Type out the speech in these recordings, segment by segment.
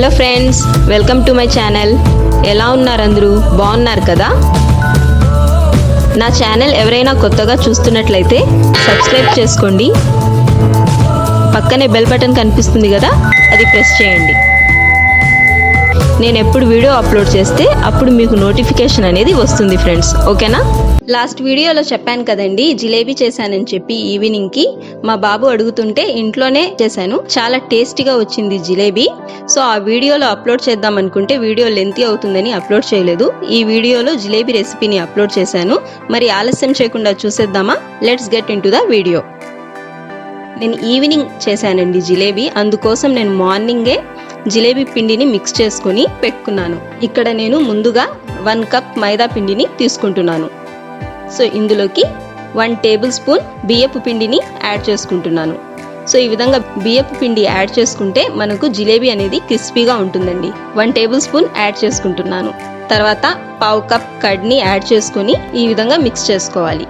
Hello friends, welcome to my channel. ఎలా ఉన్నారు అందరూ? బాగున్నారు కదా? నా ఛానల్ ఎవరైనా కొత్తగా చూస్తున్నట్లయితే సబ్స్క్రైబ్ చేసుకోండి. పక్కనే బెల్ బటన్ కనిపిస్తుంది కదా, అది ప్రెస్ చేయండి. నేను ఎప్పుడు వీడియో అప్లోడ్ చేస్తే అప్పుడు మీకు నోటిఫికేషన్ అనేది వస్తుంది ఫ్రెండ్స్, ఓకేనా? లాస్ట్ వీడియోలో చెప్పాను కదండి, జిలేబీ చేశానని చెప్పి ఈవినింగ్కి మా బాబు అడుగుతుంటే ఇంట్లోనే చేశాను. చాలా టేస్టీగా వచ్చింది జిలేబీ. సో ఆ వీడియోలో అప్లోడ్ చేద్దాం అనుకుంటే వీడియో లెంతీ అవుతుందని అప్లోడ్ చేయలేదు. ఈ వీడియోలో జిలేబీ రెసిపీని అప్లోడ్ చేశాను. మరి ఆలస్యం చేయకుండా చూసేద్దామా? Let's get in to the video. నేను ఈవినింగ్ చేశానండి జిలేబీ. అందుకోసం నేను మార్నింగే జిలేబీ పిండిని మిక్స్ చేసుకొని పెట్టుకున్నాను. ఇక్కడ నేను ముందుగా 1 కప్ మైదా పిండిని తీసుకుంటున్నాను. సో ఇందులోకి 1 టేబుల్ స్పూన్ బియ్యపు పిండిని యాడ్ చేసుకుంటున్నాను. సో ఈ విధంగా బియ్యపు పిండి యాడ్ చేసుకుంటే మనకు జిలేబీ అనేది క్రిస్పీగా ఉంటుందండి. 1 టేబుల్ స్పూన్ యాడ్ చేసుకుంటున్నాను. తర్వాత 1/2 కప్ కర్డ్ని యాడ్ చేసుకొని ఈ విధంగా మిక్స్ చేసుకోవాలి.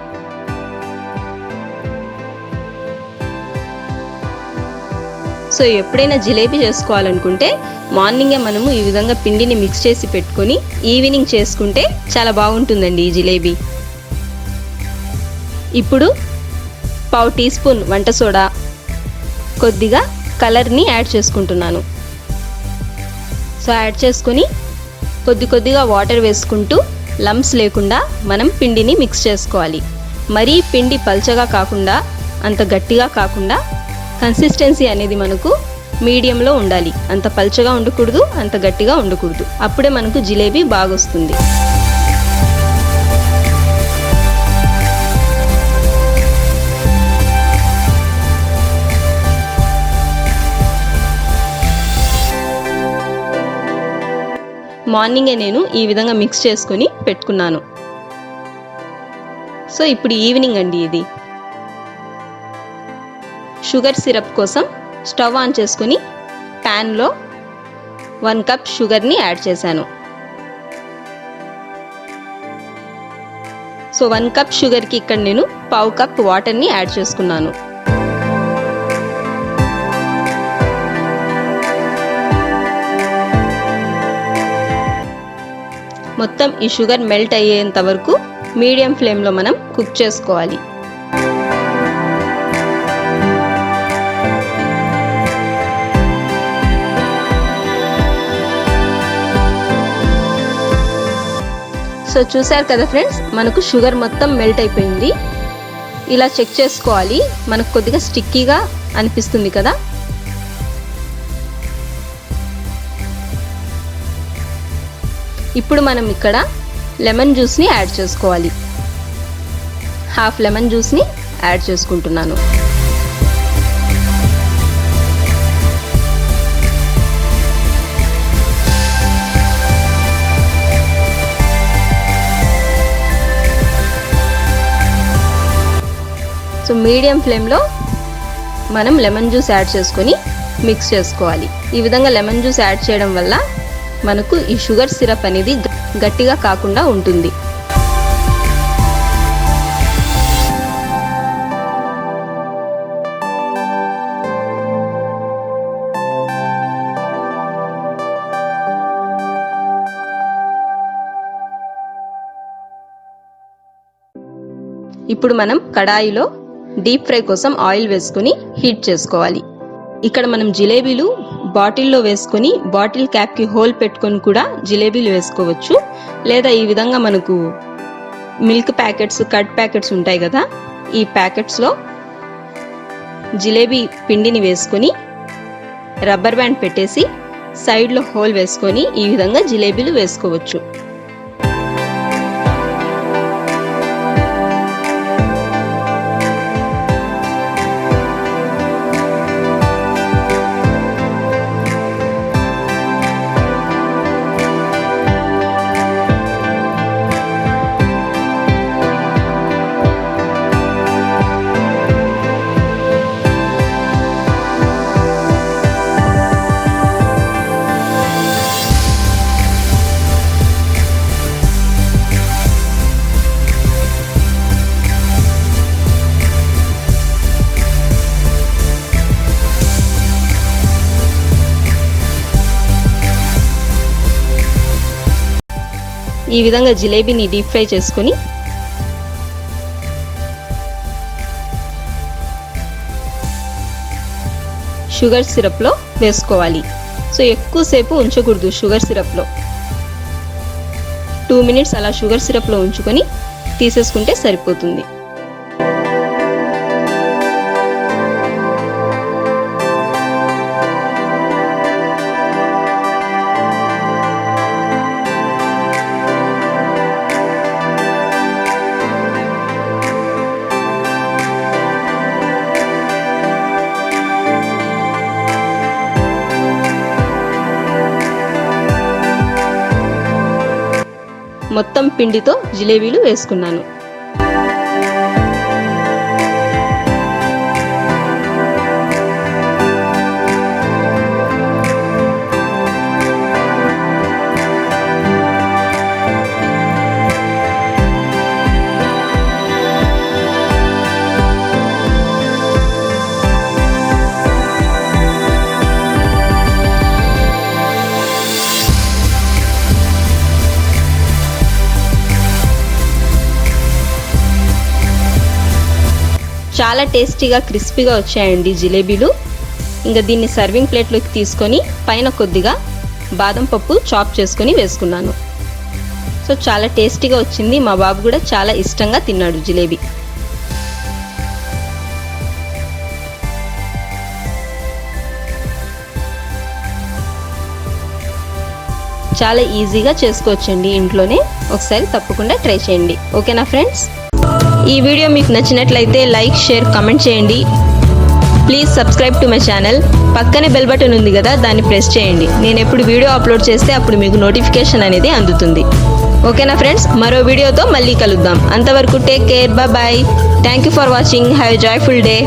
సో ఎప్పుడైనా జిలేబీ చేసుకోవాలనుకుంటే మార్నింగే మనము ఈ విధంగా పిండిని మిక్స్ చేసి పెట్టుకొని ఈవినింగ్ చేసుకుంటే చాలా బాగుంటుందండి ఈ జిలేబీ. ఇప్పుడు 1/2 టీ స్పూన్ వంట సోడా, కొద్దిగా కలర్ని యాడ్ చేసుకుంటున్నాను. సో యాడ్ చేసుకొని కొద్దిగా వాటర్ వేసుకుంటూ లంప్స్ లేకుండా మనం పిండిని మిక్స్ చేసుకోవాలి. మరీ పిండి పల్చగా కాకుండా అంత గట్టిగా కాకుండా కన్సిస్టెన్సీ అనేది మనకు మీడియంలో ఉండాలి. అంత పల్చగా ఉండకూడదు, అంత గట్టిగా ఉండకూడదు. అప్పుడే మనకు జిలేబీ బాగొస్తుంది. మార్నింగే నేను ఈ విధంగా మిక్స్ చేసుకొని పెట్టుకున్నాను. సో ఇప్పుడు ఈవినింగ్ అండి ఇది. షుగర్ సిరప్ కోసం స్టవ్ ఆన్ చేసుకొని ప్యాన్లో 1 కప్ షుగర్ని యాడ్ చేశాను. సో 1 కప్ షుగర్కి ఇక్కడ నేను 1/2 కప్ వాటర్ని యాడ్ చేసుకున్నాను. మొత్తం ఈ షుగర్ మెల్ట్ అయ్యేంత వరకు మీడియం ఫ్లేమ్లో మనం కుక్ చేసుకోవాలి. సో చూసారు కదా ఫ్రెండ్స్, మనకు షుగర్ మొత్తం మెల్ట్ అయిపోయింది. ఇలా చెక్ చేసుకోవాలి. మనకు కొద్దిగా స్టిక్కీగా అనిపిస్తుంది కదా. ఇప్పుడు మనం ఇక్కడ లెమన్ జ్యూస్ని యాడ్ చేసుకోవాలి. 1/2 లెమన్ జ్యూస్ని యాడ్ చేసుకుంటున్నాను. సో మీడియం ఫ్లేమ్లో మనం లెమన్ జ్యూస్ యాడ్ చేసుకొని మిక్స్ చేసుకోవాలి. ఈ విధంగా లెమన్ జ్యూస్ యాడ్ చేయడం వల్ల మనకు ఈ షుగర్ సిరప్ అనేది గట్టిగా కాకుండా ఉంటుంది. ఇప్పుడు మనం కడాయిలో డీప్ ఫ్రై కోసం ఆయిల్ వేసుకొని హీట్ చేసుకోవాలి. ఇక్కడ మనం జిలేబీలు బాటిల్లో వేసుకొని బాటిల్ క్యాప్కి హోల్ పెట్టుకొని కూడా జిలేబీలు వేసుకోవచ్చు. లేదా ఈ విధంగా మనకు మిల్క్ ప్యాకెట్స్, కర్డ్ ప్యాకెట్స్ ఉంటాయి కదా, ఈ ప్యాకెట్స్లో జిలేబీ పిండిని వేసుకొని రబ్బర్ బ్యాండ్ పెట్టేసి సైడ్లో హోల్ వేసుకొని ఈ విధంగా జిలేబీలు వేసుకోవచ్చు. ఈ విధంగా జిలేబీని డీప్ ఫ్రై చేసుకొని షుగర్ సిరప్లో వేసుకోవాలి. సో ఎక్కువసేపు ఉంచకూడదు షుగర్ సిరప్లో. 2 మినిట్స్ అలా షుగర్ సిరప్లో ఉంచుకొని తీసేసుకుంటే సరిపోతుంది. మొత్తం పిండితో జిలేబీలు వేసుకున్నాను. చాలా టేస్టీగా క్రిస్పీగా వచ్చాయండి జిలేబీలు. ఇంకా దీన్ని సర్వింగ్ ప్లేట్లోకి తీసుకొని పైన కొద్దిగా బాదం పప్పు చాప్ చేసుకొని వేసుకున్నాను. సో చాలా టేస్టీగా వచ్చింది. మా బాబు కూడా చాలా ఇష్టంగా తిన్నాడు జిలేబీ. చాలా ఈజీగా చేసుకోవచ్చండి ఇంట్లోనే. ఒకసారి తప్పకుండా ట్రై చేయండి. ఓకేనా ఫ్రెండ్స్? ఈ వీడియో మీకు నచ్చినట్లయితే లైక్, షేర్, కామెంట్ చేయండి. Please subscribe to my channel. పక్కనే బెల్ బటన్ ఉంది కదా, దాన్ని ప్రెస్ చేయండి. నేను ఎప్పుడు వీడియో అప్లోడ్ చేస్తే అప్పుడు మీకు నోటిఫికేషన్ అనేది అందుతుంది. ఓకేనా ఫ్రెండ్స్? మరో వీడియోతో మళ్ళీ కలుద్దాం. అంతవరకు take care, bye. Thank you for watching. Have a joyful day.